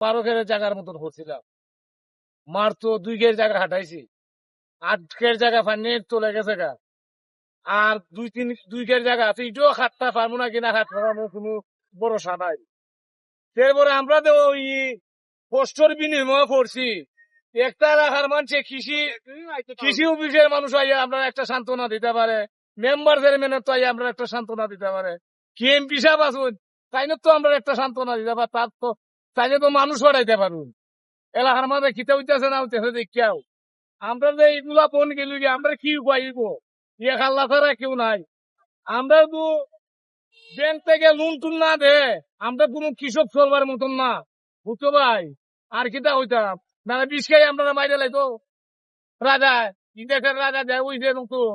12 খের জায়গার মতন হচ্ছিলাম। মার তো 2 খের জায়গা হাঁটাইছি, 8 খের জায়গা পানি চলে গেছে গা। আর 2 খের জায়গা আছে, এটাও খাটতে পারবো না কিনা খাটতে পারবো কোনো ভরসা নাই। এরপরে আমরা তো ওই পোস্টর বিনিময় করছি, একটা এলাকার মানুষ কৃষি অফিসের মানুষ আইয়া আমরা একটা সান্ত্বনা দিতে পারে, মেম্বার চেয়ারম্যানের তো আইয়া আমরা একটা সান্ত্বনা দিতে পারে, কি এমপি সাহেব আসুন তাইলে তো আমরা একটা সান্ত্বনা দিতে পারি, তার তো তাইলে তো মানুষ বাড়াইতে পারুন। এলাকার মাঝে খিতে হইতেছে না হইতেছে দেখিয়াও আমরা যে এইগুলা বন গেল আমরা কি উপাইব, ইয়ে খাল্লা ছাড়া কেউ নাই। আমরা তো ব্যাংক থেকে লোন টুন না দে আমরা কোনো কৃষক চলবার মতন না, বুঝছো ভাই? আর কিটা হইতাম না, 20 খাই আমরা মাইরে লাইতো রাজা, ই দেশের রাজা যায় ওই যে নতুন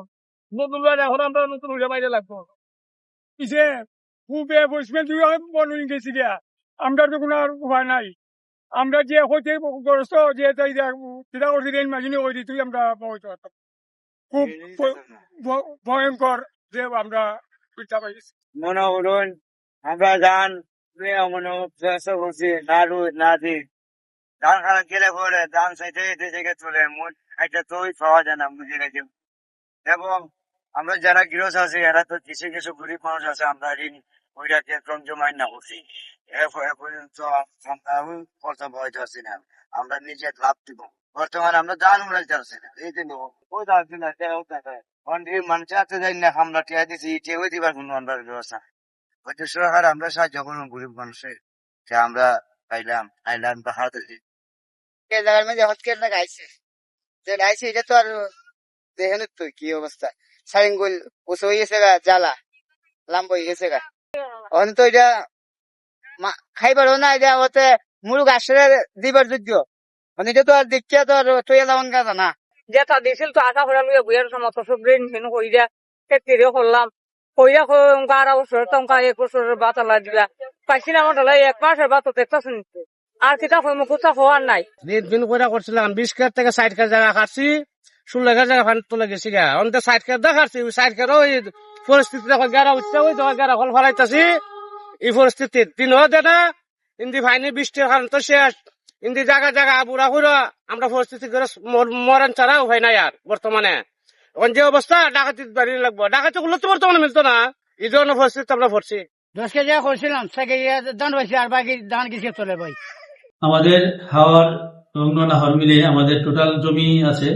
নতুন রাজা, এখন আমরা নতুন হইলে মাইরে লাগবো। পিছে খুবই বসবে তুই বনুন গেছি গিয়া, আমরা তো কোনো আর উপায় নাই। আমরা যে হইতে গ্রস্ত যে চিন্তা করছি রেন মাঝিনি হইতে তুই আমরা হইতে পারতাম। খুব ভয়ঙ্কর যে আমরা বুঝতে পাইছি। মনে করুন আমরা ধান মনে করছি না রুই না দিই, ধান খারাপ গেলে পরে ধান সাইতে থেকে চলে একটা তৈরি পাওয়া যায় না বুঝে গেছে। এবং আমরা যারা গৃহস্থ আছি এরা তো কিছু কিছু গরিব মানুষ আছে, আমরা ঋণ ওইটাকে কম জমাই না করছি, এর পর্যন্ত খরচা বইতে পারছি না, আমরা নিজে লাভ দিব। বর্তমানে আমরা ধান উড়াইতে পারছি না, এই জন্য ওই ধান মানুষ আছে যাই না, আমরা টিয়া দিচ্ছি ইটে ওই দিবার কোনো আমরা ব্যবস্থা হয়তো সরকার আমরা সাহায্য করলাম গরিব মানুষের, আমরা পাইলাম আইলাম বা হাতে জায়গার মধ্যে হটকের না গাইছে যে গাইছে, এটা তো আর দেখেন তো কি অবস্থা, সারিঙ্গুল উঁচু হয়ে গেছে গা, জ্বালা লাম্ব হয়ে গেছে গা, অন তো এটা খাইবারও না, এটা হতে মুরগ আসলে দিবার যোগ্য, মানে এটা তো আর দেখিয়া তো আর তৈয়া যাওয়ান গাছ না। যেটা দিছিল তো আশা করা লুয়ে বইয়ের সমস্ত সব ঋণ হেন কইরা কেটে করলাম, কইরা গাড়া বছর টঙ্কা 1 বছরের বাতালা দিলা পাইছি না, আমার 1 মাসের বাত দেখতে শুনতে আর কিতা কইম কোথা হওয়ার নাই। দিন কইরা করছিলাম 20 খের থেকে 60 খের জায়গা কাটছি, 16 খের জায়গা পানি তুলে গেছি গা, অন্তে 60 খের দেখাচ্ছি, 60 খের ওই পরিস্থিতি দেখো গেরা উঠছে, ওই দেখো গেরা ফল ফলাইতেছি, এই পরিস্থিতি দিন হতে না ইন্দি ভাইনি বৃষ্টির কারণ তো শেষ, ইন্দি জায়গা জায়গা বুড়া বুড়া আমরা পরিস্থিতি করে মরেন ছাড়া উপায় নাই আর বর্তমানে। এখন যে অবস্থা ডাকাতি বাড়ি লাগবো, ডাকাতি গুলো তো বর্তমানে মিলতো না, এই ধরনের পরিস্থিতি আমরা পড়ছি। 10 কেজি করছিলাম, 6 কেজি ধান পাইছি, আর বাকি ধান কিছু চলে ভাই। আমাদের হাওর এবং ননাহর মিলে আমাদের টোটাল জমি আছে,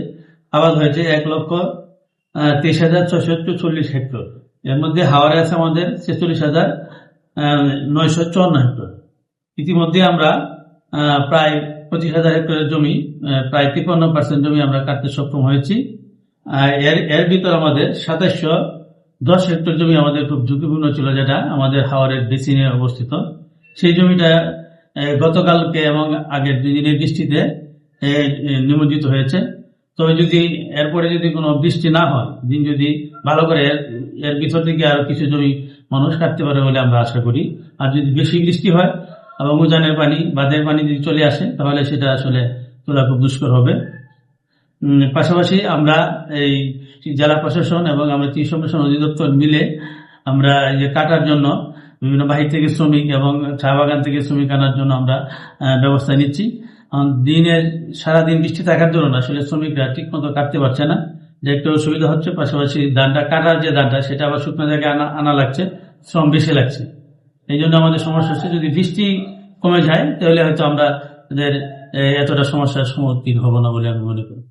আবাদ হয়েছে 1,23,640 হেক্টর। এর মধ্যে হাওরে আছে আমাদের 46,954 হেক্টর। ইতিমধ্যে আমরা প্রায় 25,000 হেক্টরের জমি, প্রায় 53% জমি আমরা কাটতে সক্ষম হয়েছি। এর ভিতর আমাদের 2710 হেক্টর জমি আমাদের খুব ঝুঁকিপূর্ণ ছিল, যেটা আমাদের হাওরের বেসিনে অবস্থিত। সেই জমিটা গতকালকে এবং আগের 2 দিনের বৃষ্টিতে নিমজ্জিত হয়েছে। তবে যদি এরপরে যদি কোনো বৃষ্টি না হয়, দিন যদি ভালো করে এর ভিতর থেকে আরো কিছু জমি মানুষ কাটতে পারে বলে আমরা আশা করি। আর যদি বেশি বৃষ্টি হয় এবং উজানের পানি বাঁধের পানি যদি চলে আসে তাহলে সেটা আসলে তোলা খুব দুষ্কর হবে। পাশাপাশি আমরা এই জেলা প্রশাসন এবং আমরা কৃষি সম্প্রসারণ অধিদপ্তর মিলে আমরা যে কাটার জন্য বিভিন্ন বাহির থেকে শ্রমিক এবং চা বাগান থেকে শ্রমিক আনার জন্য আমরা ব্যবস্থা নিচ্ছি। দিনের সারাদিন বৃষ্টি থাকার জন্য আসলে শ্রমিকরা ঠিক মতো কাটতে পারছে না, যে একটু অসুবিধা হচ্ছে। পাশাপাশি ধানটা কাটার যে ধানটা সেটা আবার শুকনো জায়গায় আনা লাগছে, শ্রম বেশি লাগছে। এই জন্য আমাদের সমস্যা হচ্ছে, যদি বৃষ্টি কমে যায় তাহলে হয়তো আমরা এতটা সমস্যার সম্মুখীন হব না বলে আমি মনে করি।